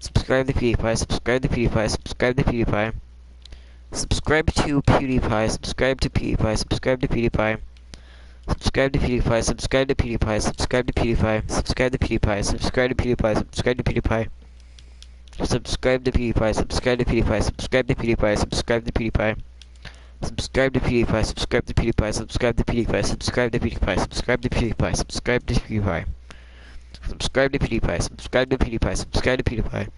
Subscribe to PewDiePie, subscribe to PewDiePie, subscribe to PewDiePie. Subscribe to PewDiePie, subscribe to PewDiePie, subscribe to PewDiePie. Subscribe to PewDiePie, subscribe to PewDiePie, subscribe to PewDiePie, subscribe to PewDiePie, subscribe to PewDiePie, subscribe to PewDiePie. Subscribe to PewDiePie, subscribe to PewDiePie, subscribe to PewDiePie, subscribe to PewDiePie. Subscribe to PewDiePie, subscribe to PewDiePie, subscribe to PewDiePie, subscribe to PewDiePie, subscribe to PewDiePie, subscribe to PewDiePie. Subscribe to PewDiePie, subscribe to PewDiePie, subscribe to PewDiePie.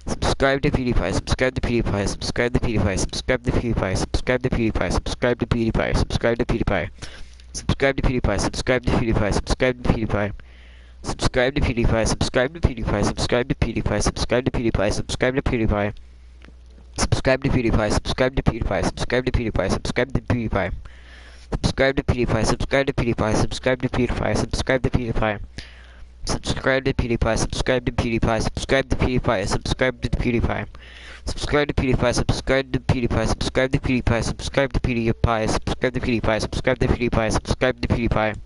Subscribe to PewDiePie, subscribe to PewDiePie, subscribe to PewDiePie, subscribe to PewDiePie, subscribe to PewDiePie, subscribe to PewDiePie, subscribe to PewDiePie. Subscribe to PewDiePie, subscribe to PewDiePie, subscribe to PewDiePie. Subscribe to PewDiePie, subscribe to PewDiePie, subscribe to PewDiePie, subscribe to PewDiePie, subscribe to PewDiePie. Subscribe to PewDiePie, subscribe to PewDiePie, subscribe to PewDiePie, subscribe to PewDiePie. Subscribe to PewDiePie, subscribe to PewDiePie, subscribe to PewDiePie, subscribe to PewDiePie. Subscribe to PewDiePie, subscribe to PewDiePie, subscribe to PewDiePie, subscribe to PewDiePie. Subscribe to PewDiePie, subscribe to PewDiePie, subscribe to PewDiePie, subscribe to PewDiePie, subscribe to PewDiePie, subscribe to PewDiePie, subscribe to PewDiePie.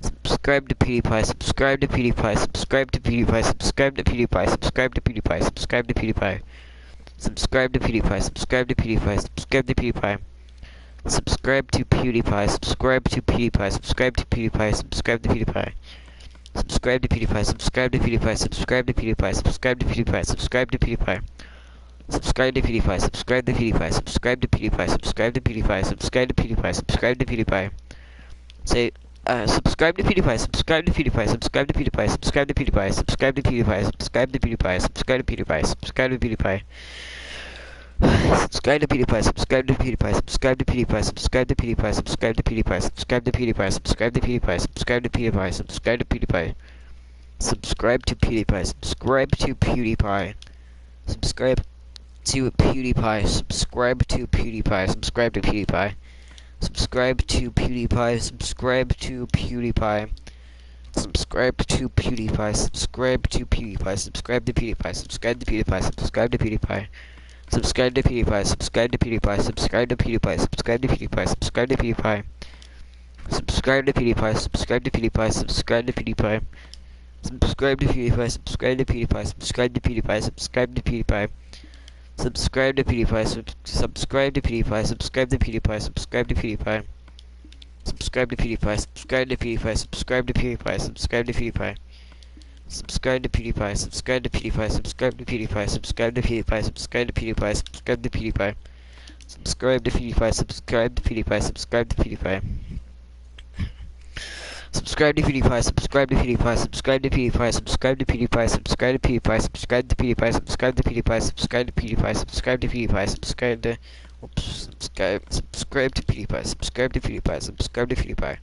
Subscribe to PewDiePie, subscribe to PewDiePie, subscribe to PewDiePie, subscribe to PewDiePie, subscribe to PewDiePie, subscribe to PewDiePie. Subscribe to PewDiePie, subscribe to PewDiePie, subscribe to PewDiePie. Subscribe to PewDiePie, subscribe to PewDiePie, subscribe to PewDiePie, subscribe to PewDiePie. Subscribe to PewDiePie, subscribe to PewDiePie, subscribe to PewDiePie, subscribe to PewDiePie, subscribe to PewDiePie. Subscribe to PewDiePie, subscribe to PewDiePie, subscribe to PewDiePie, subscribe to PewDiePie, subscribe to PewDiePie, subscribe to PewDiePie. Say, subscribe to PewDiePie, subscribe to PewDiePie, subscribe to PewDiePie, subscribe to PewDiePie, subscribe to PewDiePie, subscribe to PewDiePie, subscribe to PewDiePie, subscribe to PewDiePie. Subscribe to PewDiePie, subscribe to PewDiePie, subscribe to PewDiePie, subscribe to PewDiePie, subscribe to PewDiePie, subscribe to PewDiePie, subscribe to PewDiePie, subscribe to PewDiePie, subscribe to PewDiePie. Subscribe to PewDiePie, subscribe to PewDiePie. Subscribe to PewDiePie, subscribe to PewDiePie, subscribe to PewDiePie. Subscribe to PewDiePie, subscribe to PewDiePie. Subscribe to PewDiePie, subscribe to PewDiePie, subscribe to PewDiePie, subscribe to PewDiePie, subscribe to PewDiePie. Subscribe to PewDiePie, subscribe to PewDiePie, subscribe to PewDiePie, subscribe to PewDiePie, subscribe to PewDiePie. Subscribe to PewDiePie, subscribe to PewDiePie, subscribe to PewDiePie. Subscribe to PewDiePie, subscribe to PewDiePie, subscribe to PewDiePie, subscribe to PewDiePie. Subscribe to PewDiePie, subscribe to PewDiePie, subscribe to PewDiePie, subscribe to PewDiePie. Subscribe to PewDiePie, subscribe to PewDiePie, subscribe to PewDiePie, subscribe to PewDiePie. Subscribe to PewDiePie, subscribe to PewDiePie, subscribe to PewDiePie, subscribe to PewDiePie, subscribe to PewDiePie, subscribe to PewDiePie. Subscribe to PewDiePie, subscribe to PewDiePie, subscribe to PewDiePie. Subscribe to PewDiePie, subscribe to PewDiePie, subscribe to PewDiePie, subscribe to PewDiePie, subscribe to PewDiePie, subscribe to PewDiePie, subscribe to PewDiePie, subscribe to PewDiePie, subscribe to PewDiePie, subscribe to subscribe to PewDiePie, subscribe to PewDiePie, subscribe to PewDiePie.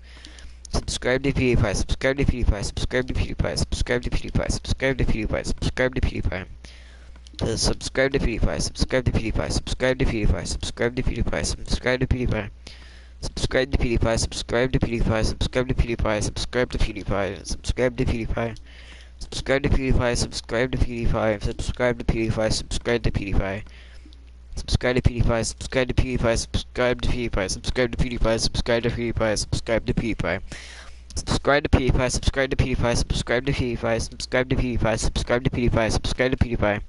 Subscribe to PewDiePie, subscribe to PewDiePie, subscribe to PewDiePie, subscribe to PewDiePie, subscribe to PewDiePie, subscribe to PewDiePie. Subscribe to PewDiePie, subscribe to PewDiePie, subscribe to PewDiePie, subscribe to PewDiePie, subscribe to PewDiePie. Subscribe to PewDiePie, subscribe to PewDiePie, subscribe to PewDiePie, subscribe to PewDiePie, subscribe to PewDiePie. Subscribe to PewDiePie, subscribe to PewDiePie, subscribe to PewDiePie, subscribe to PewDiePie. Subscribe to PewDiePie, subscribe to PewDiePie, subscribe to PewDiePie, subscribe to PewDiePie, subscribe to PewDiePie, subscribe to PewDiePie. Subscribe to PewDiePie, subscribe to PewDiePie, subscribe to PewDiePie, subscribe to PewDiePie, subscribe to PewDiePie, subscribe to PewDiePie.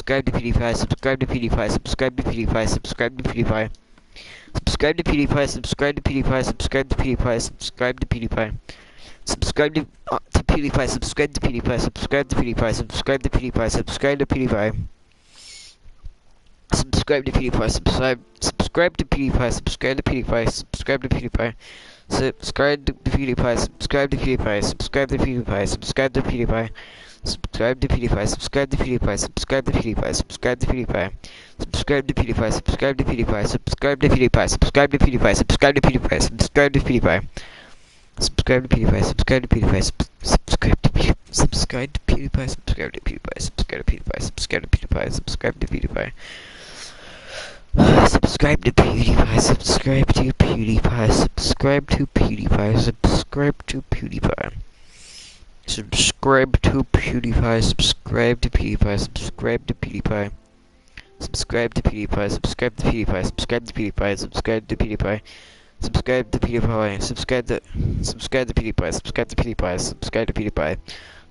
Subscribe to PewDiePie, subscribe to PewDiePie, subscribe to PewDiePie, subscribe to PewDiePie. Subscribe to PewDiePie, subscribe to PewDiePie, subscribe to PewDiePie, subscribe to PewDiePie. Subscribe to PewDiePie, subscribe to PewDiePie, subscribe to PewDiePie, subscribe to PewDiePie, subscribe to PewDiePie. Subscribe to PewDiePie, subscribe to PewDiePie, subscribe to PewDiePie, subscribe to PewDiePie. Subscribe to PewDiePie, subscribe to PewDiePie, subscribe to PewDiePie, subscribe to PewDiePie. Subscribe to PewDiePie, subscribe to PewDiePie, subscribe to PewDiePie, subscribe to PewDiePie. Subscribe to PewDiePie, subscribe to PewDiePie, subscribe to PewDiePie, subscribe to PewDiePie, subscribe to PewDiePie, subscribe to PewDiePie. Subscribe to PewDiePie, subscribe to PewDiePie, subscribe to PewDiePie, subscribe to PewDiePie, subscribe to PewDiePie, subscribe to PewDiePie, subscribe to PewDiePie, subscribe to PewDiePie. Subscribe to PewDiePie, subscribe to PewDiePie, subscribe to PewDiePie, subscribe to PewDiePie. Subscribe to PewDiePie, subscribe to PewDiePie, subscribe to PewDiePie. Subscribe to PewDiePie, subscribe to PewDiePie, subscribe to PewDiePie, subscribe to PewDiePie. Subscribe to PewDiePie, subscribe to PewDiePie, subscribe to PewDiePie, subscribe to PewDiePie.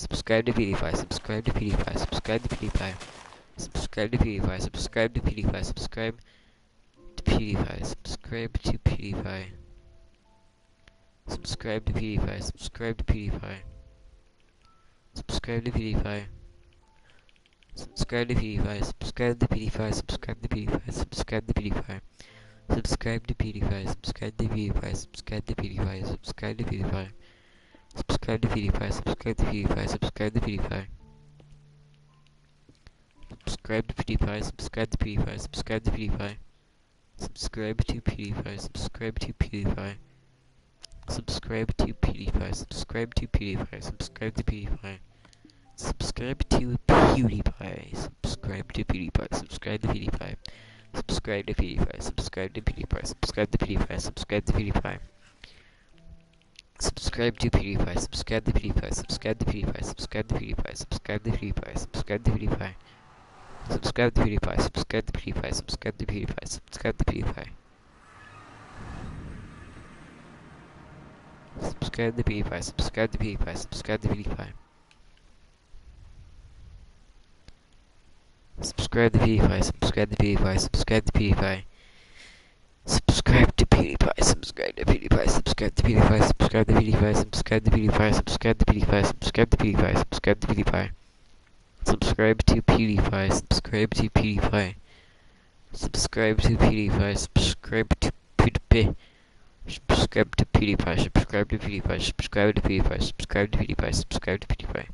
Subscribe to PewDiePie, subscribe to PewDiePie, subscribe to PewDiePie. Subscribe to PewDiePie, subscribe to PewDiePie, subscribe to PewDiePie, subscribe to PewDiePie. Subscribe to PewDiePie, subscribe to PewDiePie. Subscribe to PewDiePie. Subscribe to PewDiePie, subscribe to PewDiePie, subscribe to PewDiePie, subscribe to PewDiePie. Subscribe to PewDiePie, subscribe to PewDiePie, subscribe to PewDiePie, subscribe to PewDiePie. Subscribe to PewDiePie, subscribe to PewDiePie, subscribe to PewDiePie. Subscribe to PewDiePie, subscribe to PewDiePie, subscribe to PewDiePie. Subscribe to PewDiePie, subscribe to PewDiePie. Subscribe to PewDiePie, subscribe to PewDiePie, subscribe to PewDiePie. Subscribe to PewDiePie, subscribe to PewDiePie, subscribe to PewDiePie. Subscribe to PewDiePie, subscribe to PewDiePie, subscribe to PewDiePie, subscribe to PewDiePie. Subscribe to PewDiePie, subscribe to PewDiePie, subscribe to PewDiePie, subscribe to PewDiePie, subscribe to PewDiePie, subscribe to PewDiePie. Subscribe to PewDiePie, subscribe to PewDiePie, subscribe to PewDiePie, subscribe to PewDiePie. Subscribe to PewDiePie, subscribe to PewDiePie, subscribe to PewDiePie. Subscribe to PewDiePie, subscribe to PewDiePie, subscribe to PewDiePie. Subscribe to PewDiePie, subscribe to PewDiePie, subscribe to PewDiePie, subscribe to PewDiePie, subscribe to PewDiePie, subscribe to PewDiePie, subscribe to PewDiePie, subscribe to PewDiePie. Subscribe to PewDiePie, subscribe to PewDiePie. Subscribe to PewDiePie, subscribe to PewDiePie. Subscribe to PewDiePie, subscribe to PewDiePie, subscribe to PewDiePie, subscribe to PewDiePie, subscribe to PewDiePie.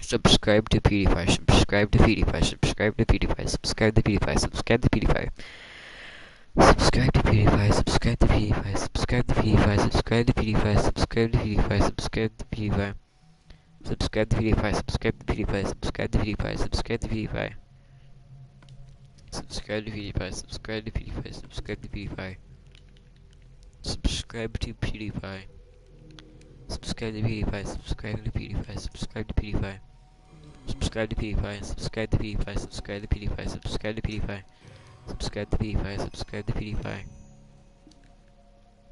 Subscribe to PewDiePie, subscribe to PewDiePie, subscribe to PewDiePie, subscribe to PewDiePie, subscribe to PewDiePie. Subscribe to PewDiePie, subscribe to PewDiePie, subscribe to PewDiePie, subscribe to PewDiePie, subscribe to PewDiePie, subscribe to PewDiePie. Subscribe to PewDiePie, subscribe to PewDiePie, subscribe to PewDiePie, subscribe to PewDiePie. Subscribe to PewDiePie, subscribe to PewDiePie, subscribe to PewDiePie. Subscribe to PewDiePie. Subscribe to PewDiePie, subscribe to PewDiePie, subscribe to PewDiePie. Subscribe to PewDiePie, subscribe to PewDiePie, subscribe to PewDiePie, subscribe to PewDiePie. Subscribe to PewDiePie, subscribe to PewDiePie.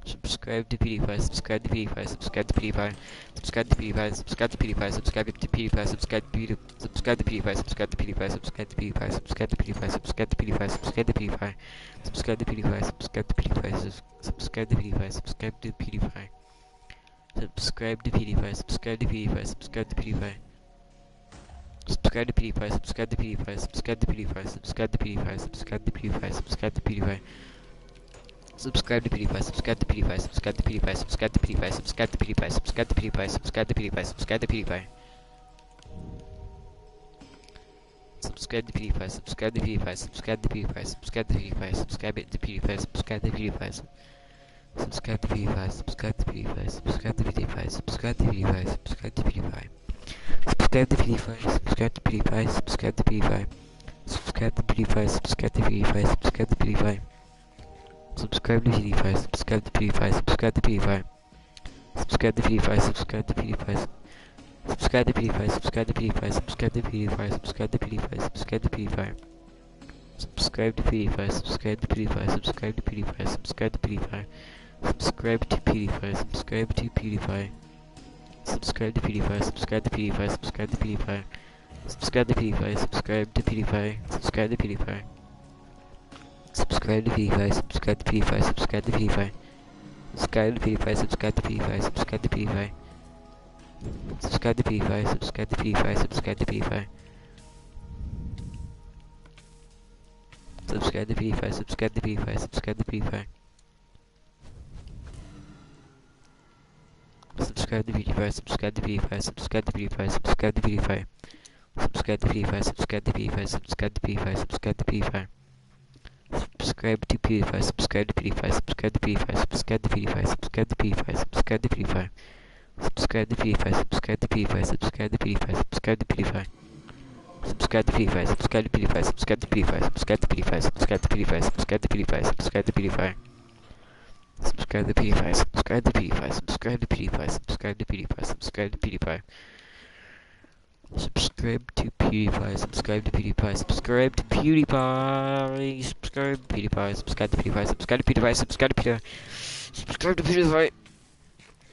Subscribe to PewDiePie, subscribe to PewDiePie, subscribe to PewDiePie. Subscribe to PewDiePie, subscribe to PewDiePie, subscribe to PewDiePie, subscribe to PewDiePie, subscribe to PewDiePie, subscribe to PewDiePie, subscribe to PewDiePie, subscribe to PewDiePie, subscribe to PewDiePie, subscribe to PewDiePie. Subscribe to PewDiePie, subscribe to PewDiePie, subscribe to PewDiePie, subscribe to PewDiePie. Subscribe to PewDiePie, subscribe to PewDiePie, subscribe to PewDiePie. Subscribe to PewDiePie, subscribe to PewDiePie, subscribe to PewDiePie, subscribe to PewDiePie, subscribe to PewDiePie, subscribe to PewDiePie. Subscribe to PewDiePie, subscribe to PewDiePie, subscribe to PewDiePie, subscribe to PewDiePie, subscribe to PewDiePie, subscribe to PewDiePie, subscribe to PewDiePie, subscribe to PewDiePie. Subscribe to PewDiePie, subscribe to PewDiePie, subscribe to PewDiePie, subscribe to PewDiePie, subscribe to PewDiePie, subscribe to PewDiePie. Subscribe to PewDiePie, subscribe to PewDiePie, subscribe to PewDiePie, subscribe to PewDiePie, subscribe to PewDiePie. Subscribe to PewDiePie, subscribe to PewDiePie, subscribe to PewDiePie. Subscribe to PewDiePie, subscribe to PewDiePie, subscribe to PewDiePie. Subscribe to PewDiePie, subscribe to PewDiePie, subscribe to PewDiePie. Subscribe to PewDiePie, subscribe to PewDiePie. Subscribe to PewDiePie, subscribe to PewDiePie, subscribe to PewDiePie, subscribe to PewDiePie, subscribe to PewDiePie. Subscribe to PewDiePie, subscribe to PewDiePie, subscribe to PewDiePie, subscribe to PewDiePie. Subscribe to PewDiePie, subscribe to PewDiePie. Subscribe to PewDiePie, subscribe to PewDiePie, subscribe to PewDiePie. Subscribe to PewDiePie, subscribe to PewDiePie, subscribe to PewDiePie. Subscribe to PewDiePie, subscribe to PewDiePie, subscribe to PewDiePie. Subscribe to PewDiePie, subscribe to PewDiePie, subscribe to PewDiePie. Subscribe to PewDiePie, subscribe to PewDiePie, subscribe to PewDiePie. Subscribe to PewDiePie, subscribe to PewDiePie, subscribe to PewDiePie. Subscribe to PewDiePie, subscribe to PewDiePie, subscribe to PewDiePie, subscribe to PewDiePie. Subscribe to PewDiePie, subscribe to PewDiePie, subscribe to PewDiePie, subscribe to PewDiePie. Subscribe to PewDiePie, subscribe to PewDiePie, subscribe to PewDiePie, subscribe to PewDiePie, subscribe to PewDiePie, subscribe to PewDiePie. Subscribe to PewDiePie, subscribe to PewDiePie, subscribe to PewDiePie, subscribe to PewDiePie. Subscribe to PewDiePie, subscribe to PewDiePie, subscribe to PewDiePie, subscribe to PewDiePie, subscribe to PewDiePie, subscribe to PewDiePie, subscribe to PewDiePie. Subscribe to PewDiePie, subscribe to PewDiePie, subscribe to PewDiePie, subscribe to PewDiePie, subscribe to PewDiePie. Subscribe to PewDiePie, subscribe to PewDiePie, subscribe to PewDiePie, subscribe to PewDiePie, subscribe to PewDiePie, subscribe to PewDiePie, subscribe to PewDiePie, subscribe to PewDiePie.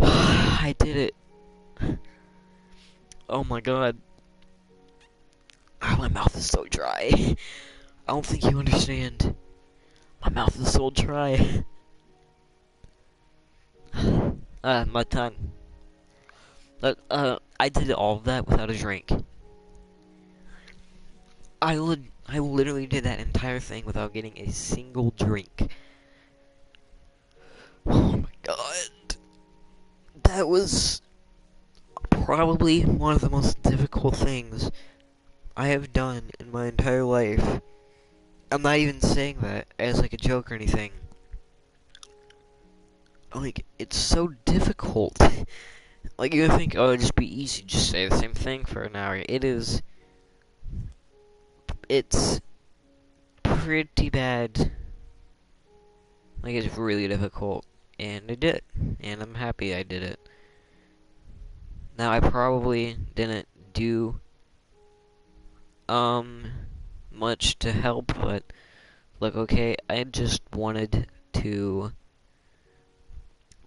I did it. Oh my god. My mouth is so dry. I don't think you understand. My mouth is so dry. My tongue. Look, I did all of that without a drink. I literally did that entire thing without getting a single drink. Oh my god. That was probably one of the most difficult things I have done in my entire life. I'm not even saying that as like a joke or anything. Like, it's so difficult. Like, you think, oh, it'd just be easy, just say the same thing for an hour. It's pretty bad. Like, it's really difficult. And I did it. And I'm happy I did it. Now, I probably didn't do, much to help, but, look, okay, I just wanted to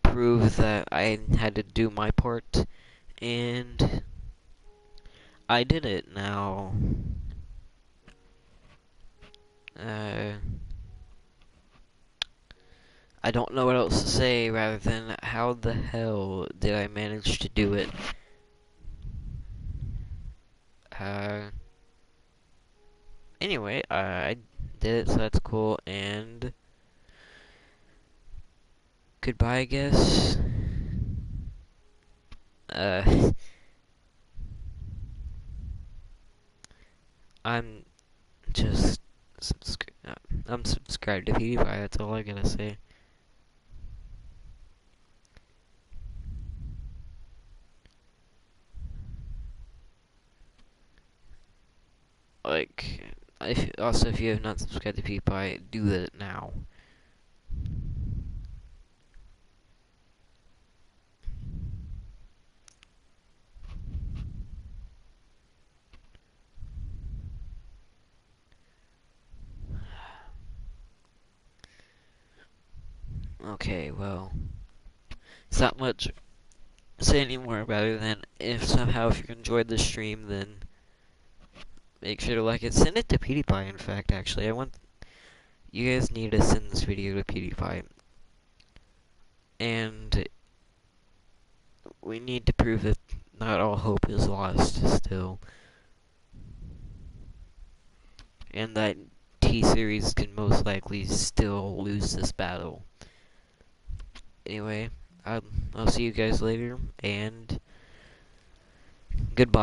prove that I had to do my part, and I did it. Now, I don't know what else to say rather than how the hell did I manage to do it? Uh, anyway, I did it, so that's cool, and goodbye, I guess. Uh, I'm just I'm subscribed to Pewdiepie, that's all I gotta say. Like, if you have not subscribed to Pewdiepie, do that now. Okay, well, it's not much to say anymore about it than if you enjoyed the stream, then make sure to like it. Send it to Pewdiepie, in fact, actually. You guys need to send this video to Pewdiepie. And we need to prove that not all hope is lost still. And that T-Series can most likely still lose this battle. Anyway, I'll see you guys later, and goodbye.